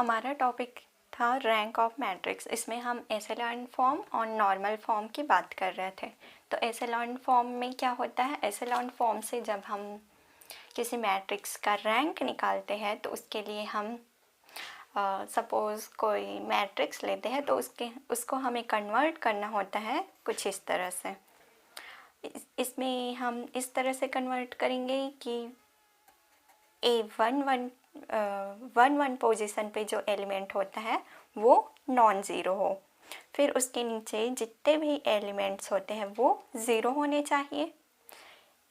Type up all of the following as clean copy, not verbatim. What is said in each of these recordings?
हमारा टॉपिक था rank of matrix. इसमें हम एशेलॉन फॉर्म और नॉर्मल फॉर्म की बात कर रहे थे। तो एशेलॉन फॉर्म में क्या होता है, एशेलॉन फॉर्म से जब हम किसी मैट्रिक्स का रैंक निकालते हैं तो उसके लिए हम सपोज़ कोई मैट्रिक्स लेते हैं तो उसको हमें कन्वर्ट करना होता है कुछ इस तरह से। इसमें हम इस तरह से कन्वर्ट करेंगे कि वन पोजीशन पे जो एलिमेंट होता है वो नॉन ज़ीरो हो, फिर उसके नीचे जितने भी एलिमेंट्स होते हैं वो ज़ीरो होने चाहिए।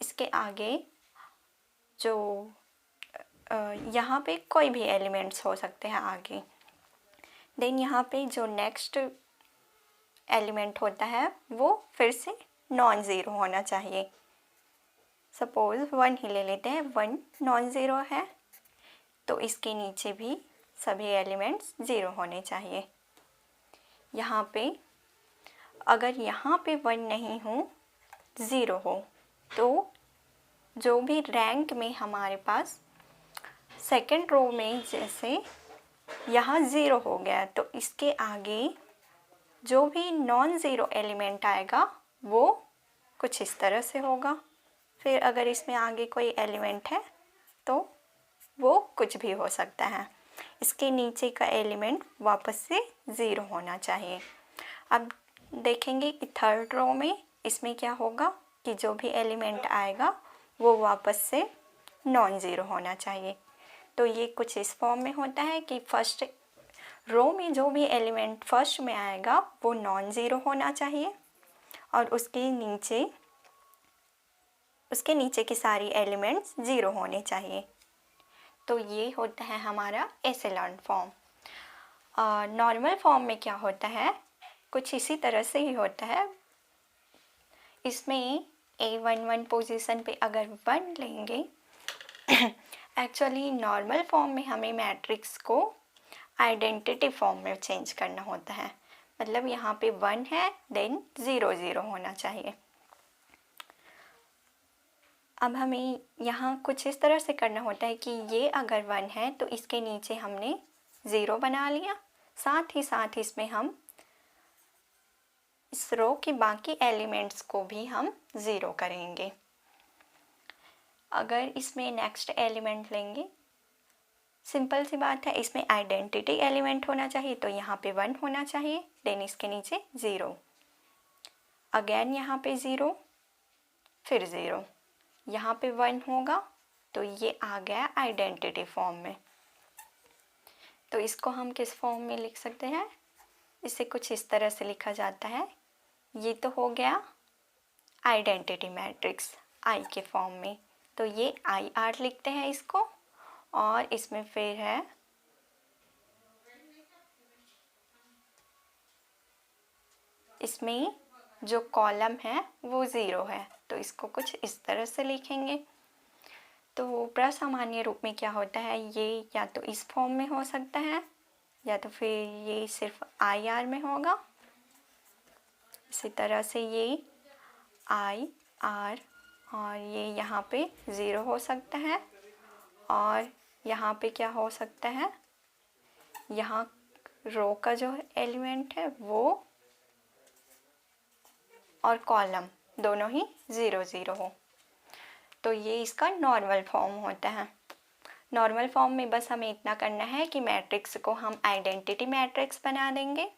इसके आगे जो यहाँ पे कोई भी एलिमेंट्स हो सकते हैं आगे। देन यहाँ पे जो नेक्स्ट एलिमेंट होता है वो फिर से नॉन ज़ीरो होना चाहिए। सपोज़ 1 ही ले लेते हैं, 1 नॉन ज़ीरो है तो इसके नीचे भी सभी एलिमेंट्स ज़ीरो होने चाहिए। यहाँ पे अगर यहाँ पे 1 नहीं हो, ज़ीरो हो, तो जो भी रैंक में हमारे पास सेकंड रो में जैसे यहाँ ज़ीरो हो गया तो इसके आगे जो भी नॉन ज़ीरो एलिमेंट आएगा वो कुछ इस तरह से होगा। फिर अगर इसमें आगे कोई एलिमेंट है तो वो कुछ भी हो सकता है। इसके नीचे का एलिमेंट वापस से ज़ीरो होना चाहिए। अब देखेंगे कि थर्ड रो में इसमें क्या होगा कि जो भी एलिमेंट आएगा वो वापस से नॉन ज़ीरो होना चाहिए। तो ये कुछ इस फॉर्म में होता है कि फर्स्ट रो में जो भी एलिमेंट फर्स्ट में आएगा वो नॉन ज़ीरो होना चाहिए और उसके नीचे की सारी एलिमेंट्स ज़ीरो होने चाहिए। तो ये होता है हमारा एशेलॉन फॉर्म। नॉर्मल फॉर्म में क्या होता है, कुछ इसी तरह से ही होता है। इसमें A11 पोजीशन पे अगर 1 लेंगे एक्चुअली नॉर्मल फॉर्म में हमें मैट्रिक्स को आइडेंटिटी फॉर्म में चेंज करना होता है। मतलब यहाँ पे 1 है देन 0 0 होना चाहिए। अब हमें यहाँ कुछ इस तरह से करना होता है कि ये अगर 1 है तो इसके नीचे हमने 0 बना लिया, साथ ही इसमें हम इस रो के बाकी एलिमेंट्स को भी हम 0 करेंगे। अगर इसमें नेक्स्ट एलिमेंट लेंगे, सिंपल सी बात है, इसमें आइडेंटिटी एलिमेंट होना चाहिए तो यहाँ पे 1 होना चाहिए, देन इसके नीचे 0, अगेन यहाँ पे 0, फिर 0, यहाँ पे 1 होगा तो ये आ गया आइडेंटिटी फॉर्म में। तो इसको हम किस फॉर्म में लिख सकते हैं, इसे कुछ इस तरह से लिखा जाता है। ये तो हो गया आइडेंटिटी मैट्रिक्स आई के फॉर्म में, तो ये IR लिखते हैं इसको, और इसमें फिर है इसमें जो कॉलम है वो 0 है तो इसको कुछ इस तरह से लिखेंगे। तो प्रसामान्य रूप में क्या होता है, ये या तो इस फॉर्म में हो सकता है या तो फिर ये सिर्फ IR में होगा। इसी तरह से ये IR और ये यहाँ पे 0 हो सकता है, और यहाँ पे क्या हो सकता है, यहाँ रो का जो एलिमेंट है वो और कॉलम दोनों ही 0 0 हो। तो ये इसका नॉर्मल फॉर्म होता है। नॉर्मल फॉर्म में बस हमें इतना करना है कि मैट्रिक्स को हम आइडेंटिटी मैट्रिक्स बना देंगे,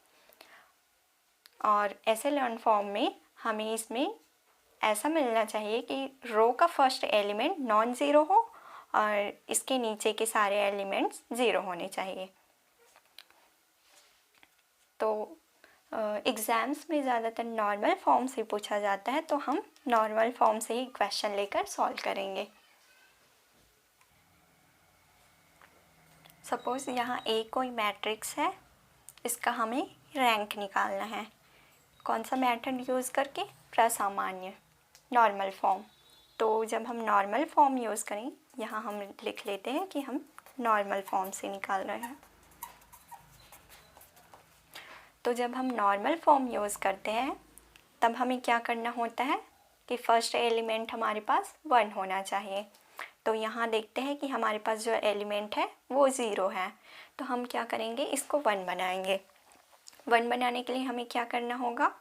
और एशेलॉन फॉर्म में हमें इसमें ऐसा मिलना चाहिए कि रो का फर्स्ट एलिमेंट नॉन ज़ीरो हो और इसके नीचे के सारे एलिमेंट्स 0 होने चाहिए। तो एग्ज़ाम्स में ज़्यादातर नॉर्मल फॉर्म से पूछा जाता है तो हम नॉर्मल फॉर्म से ही क्वेश्चन लेकर सॉल्व करेंगे। सपोज़ यहाँ A कोई मैट्रिक्स है, इसका हमें रैंक निकालना है। कौन सा मेथड यूज़ करके, प्रसामान्य, नॉर्मल फॉर्म। तो जब हम नॉर्मल फॉर्म यूज़ करें, यहाँ हम लिख लेते हैं कि हम नॉर्मल फॉर्म से निकाल रहे हैं। तो जब हम नॉर्मल फॉर्म यूज़ करते हैं तब हमें क्या करना होता है कि फ़र्स्ट एलिमेंट हमारे पास 1 होना चाहिए। तो यहाँ देखते हैं कि हमारे पास जो एलिमेंट है वो 0 है, तो हम क्या करेंगे, इसको 1 बनाएंगे। 1 बनाने के लिए हमें क्या करना होगा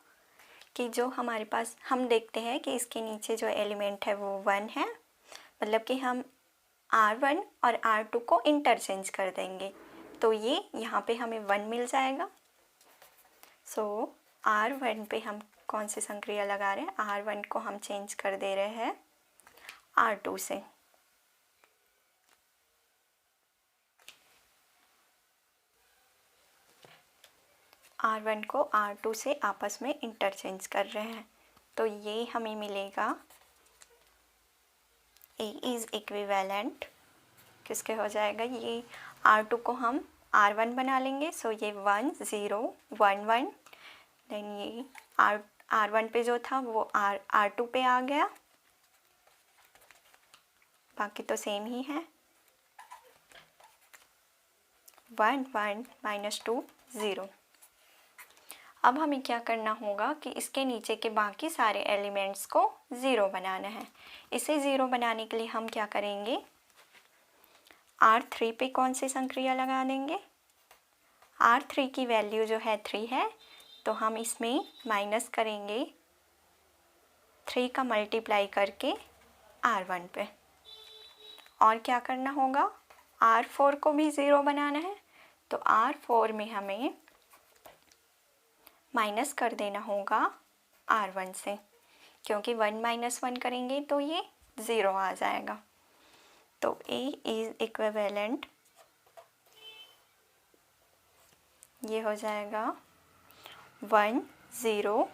कि जो हमारे पास, हम देखते हैं कि इसके नीचे जो एलिमेंट है वो 1 है, मतलब कि हम R1 और R2 को इंटरचेंज कर देंगे, तो ये यहाँ पे हमें 1 मिल जाएगा। सो R1 पे हम कौन सी संक्रिया लगा रहे हैं, R1 को हम चेंज कर दे रहे हैं R2 से। R1 को R2 से आपस में इंटरचेंज कर रहे हैं, तो ये हमें मिलेगा A इज़ इक्विवेलेंट, किसके हो जाएगा, ये R2 को हम R1 बना लेंगे, सो ये 1 0 1 1, देन ये R1 पे जो था वो R2 पे आ गया, बाकी तो सेम ही है, 1 1 -2 0। अब हमें क्या करना होगा कि इसके नीचे के बाकी सारे एलिमेंट्स को 0 बनाना है। इसे 0 बनाने के लिए हम क्या करेंगे, R3 पे कौन सी संक्रिया लगा देंगे, R3 की वैल्यू जो है 3 है, तो हम इसमें माइनस करेंगे 3 का मल्टीप्लाई करके R1 पे। और क्या करना होगा, R4 को भी 0 बनाना है, तो R4 में हमें माइनस कर देना होगा R1 से, क्योंकि 1 - 1 करेंगे तो ये 0 आ जाएगा। तो A इज़ इक्विवेलेंट, ये हो जाएगा 1 0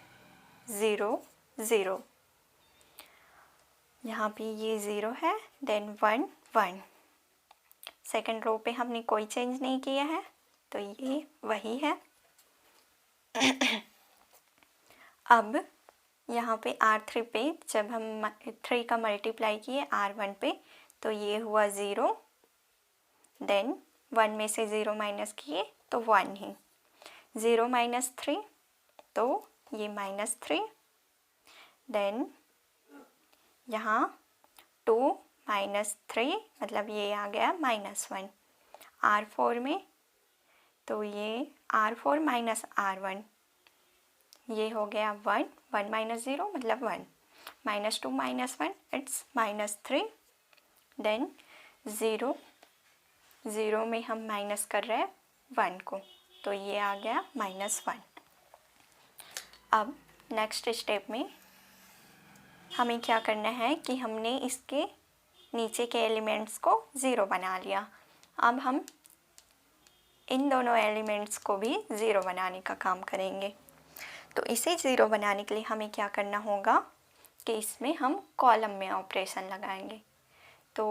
0 0, यहाँ पे ये 0 है, देन 1 1। सेकेंड रो पे हमने कोई चेंज नहीं किया है, तो ये वही है। अब यहाँ पे R3 पे जब हम 3 का मल्टीप्लाई किए R1 पे, तो ये हुआ 0, देन 1 में से 0 माइनस किए तो 1 ही, 0 - 3 तो ये -3, देन यहाँ 2 - 3 मतलब ये आ गया -1 R4 में, तो ये R4 - R1, ये हो गया 1 1 - 0 मतलब 1, -2 - 1 इट्स -3, देन 0 0 में हम माइनस कर रहे हैं 1 को, तो ये आ गया -1। अब नेक्स्ट स्टेप में हमें क्या करना है कि हमने इसके नीचे के एलिमेंट्स को 0 बना लिया, अब हम इन दोनों एलिमेंट्स को भी 0 बनाने का काम करेंगे। तो इसे 0 बनाने के लिए हमें क्या करना होगा कि इसमें हम कॉलम में ऑपरेशन लगाएंगे। तो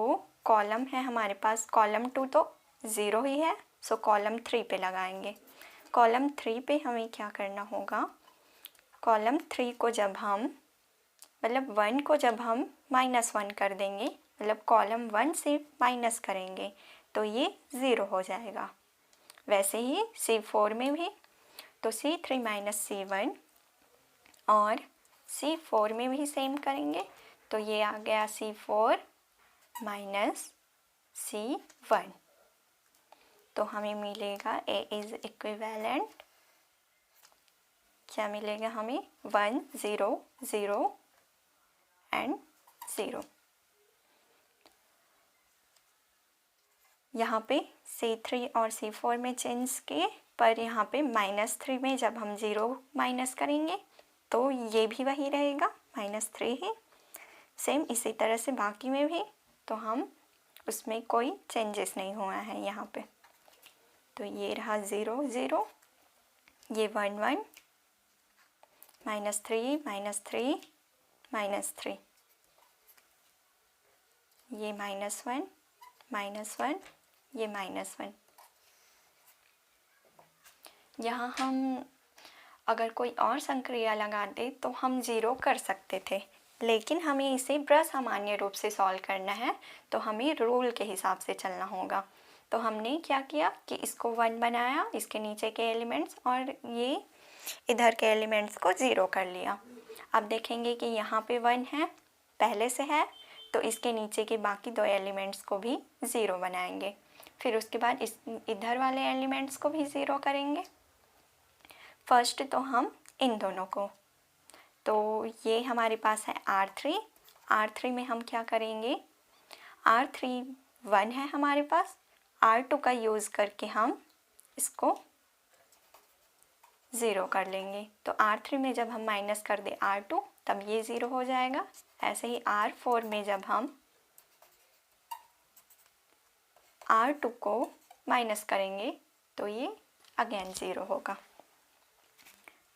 कॉलम है हमारे पास, कॉलम 2 तो 0 ही है, सो कॉलम 3 पे लगाएंगे। कॉलम 3 पे हमें क्या करना होगा, कॉलम 3 को जब हम, मतलब 1 को जब हम -1 कर देंगे, मतलब कॉलम 1 से माइनस करेंगे, तो ये 0 हो जाएगा। वैसे ही C4 में भी, तो C3 - C1 और C4 में भी सेम करेंगे, तो ये आ गया C4 - C1, तो हमें मिलेगा A इज़ इक्विवेलेंट, क्या मिलेगा हमें, 1 0 0 एंड 0। यहाँ पे C3 और C4 में चेंज किए, पर यहाँ पे -3 में जब हम 0 माइनस करेंगे तो ये भी वही रहेगा -3 ही, सेम इसी तरह से बाकी में भी, तो हम उसमें कोई चेंजेस नहीं हुआ है यहाँ पे। तो ये रहा 0 0, ये 1 1, -3 -3 -3, ये -1 -1, ये -1। यहाँ हम अगर कोई और संक्रिया लगाते तो हम 0 कर सकते थे, लेकिन हमें इसे ब्रह्माण्य रूप से सॉल्व करना है, तो हमें रूल के हिसाब से चलना होगा। तो हमने क्या किया कि इसको 1 बनाया, इसके नीचे के एलिमेंट्स, और ये इधर के एलिमेंट्स को 0 कर लिया। अब देखेंगे कि यहाँ पे 1 है, पहले से है, तो तो इसके नीचे के बाकी 2 एलिमेंट्स को भी 0 बनाएंगे। फिर उसके बाद इस इधर वाले एलिमेंट्स को भी 0 करेंगे। फर्स्ट तो हम इन दोनों को, तो ये हमारे पास है R3 में हम क्या करेंगे, R3 1 है हमारे पास, R2 का यूज़ करके हम इसको 0 कर लेंगे। तो R3 में जब हम माइनस कर दें R2 तब ये 0 हो जाएगा। ऐसे ही R4 में जब हम R2 को माइनस करेंगे तो ये अगेन 0 होगा।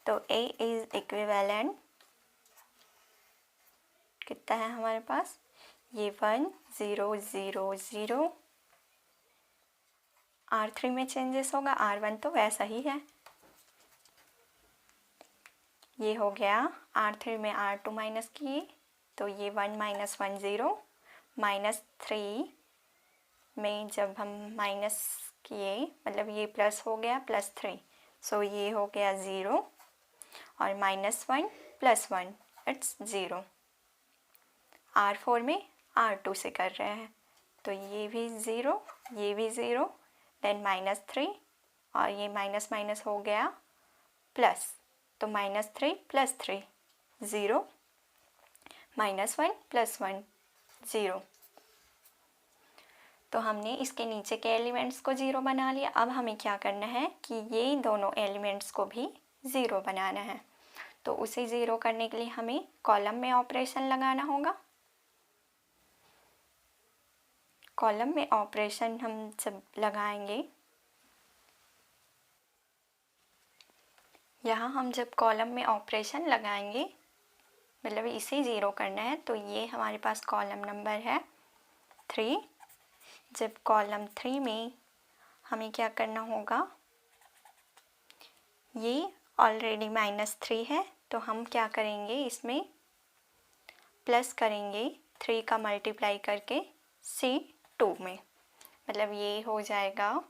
तो A इज़ इक्विवेलेंट कितना है हमारे पास, ये 1 0 0 0। R3 में चेंजेस होगा, R1 तो वैसा ही है। ये हो गया, R3 में R2 माइनस किए तो ये 1 -1 0, -3 में जब हम माइनस किए मतलब ये प्लस हो गया +3, सो ये हो गया 0 और -1 +1 इट्स 0। R4 में R2 से कर रहे हैं तो ये भी 0, ये भी 0, देन -3 और ये माइनस माइनस हो गया प्लस, तो -3 + 3 0, -1 + 1 0। तो हमने इसके नीचे के एलिमेंट्स को 0 बना लिया। अब हमें क्या करना है कि ये दोनों एलिमेंट्स को भी 0 बनाना है। तो उसे 0 करने के लिए हमें कॉलम में ऑपरेशन लगाना होगा। कॉलम में ऑपरेशन हम जब लगाएंगे, यहाँ हम जब कॉलम में ऑपरेशन लगाएंगे मतलब इसे 0 करना है, तो ये हमारे पास कॉलम नंबर है 3। जब कॉलम 3 में हमें क्या करना होगा, ये ऑलरेडी -3 है तो हम क्या करेंगे, इसमें प्लस करेंगे 3 का मल्टीप्लाई करके C2 में, मतलब ये हो जाएगा,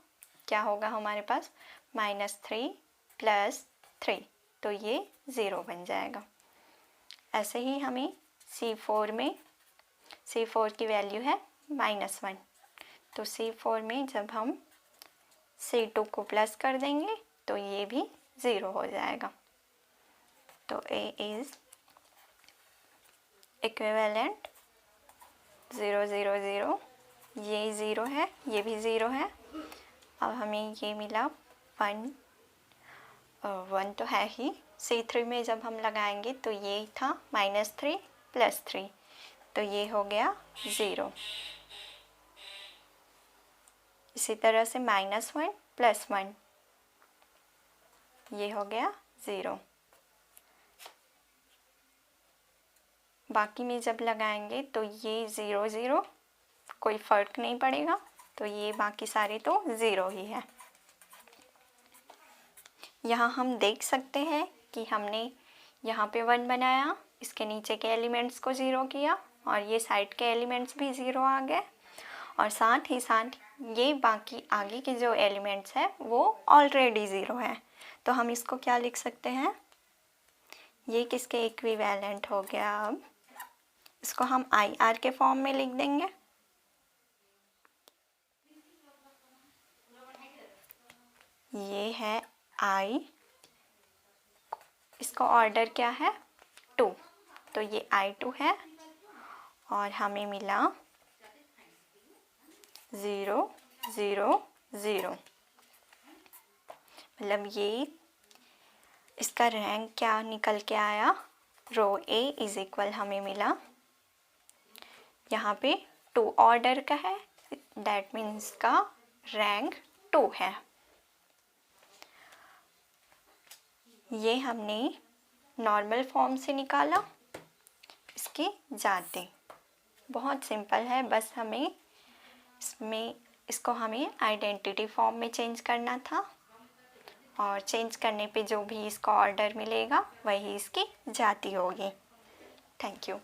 क्या होगा हमारे पास -3 + 3, तो ये 0 बन जाएगा। ऐसे ही हमें C4 की वैल्यू है -1, तो C4 में जब हम C2 को प्लस कर देंगे तो ये भी 0 हो जाएगा। तो A इज़ इक्विवेलेंट 0 0 0, ये 0 है, ये भी 0 है। अब हमें ये मिला 1 तो है ही। C3 में जब हम लगाएंगे तो ये था -3 + 3, तो ये हो गया 0। इसी तरह से -1 + 1, ये हो गया 0। बाकी में जब लगाएंगे तो ये 0 0, कोई फ़र्क नहीं पड़ेगा, तो ये बाकी सारे तो 0 ही है। यहाँ हम देख सकते हैं कि हमने यहाँ पे 1 बनाया, इसके नीचे के एलिमेंट्स को 0 किया और ये साइड के एलिमेंट्स भी 0 आ गए, और साथ ही साथ ये बाकी आगे के जो एलिमेंट्स हैं वो ऑलरेडी 0 हैं। तो हम इसको क्या लिख सकते हैं, ये किसके इक्विवेलेंट हो गया। अब इसको हम IR के फॉर्म में लिख देंगे। ये है I, इसका ऑर्डर क्या है 2, तो ये I2 है और हमें मिला 0 0 0, मतलब ये इसका रैंक क्या निकल के आया, रो A इज़ इक्वल हमें मिला, यहाँ पे 2 ऑर्डर का है, दैट मीन्स का रैंक 2 है। ये हमने नॉर्मल फॉर्म से निकाला, इसकी जाते बहुत सिंपल है, बस हमें इसको हमें आइडेंटिटी फॉर्म में चेंज करना था, और चेंज करने पे जो भी इसका ऑर्डर मिलेगा वही इसकी जाति होगी। Thank you.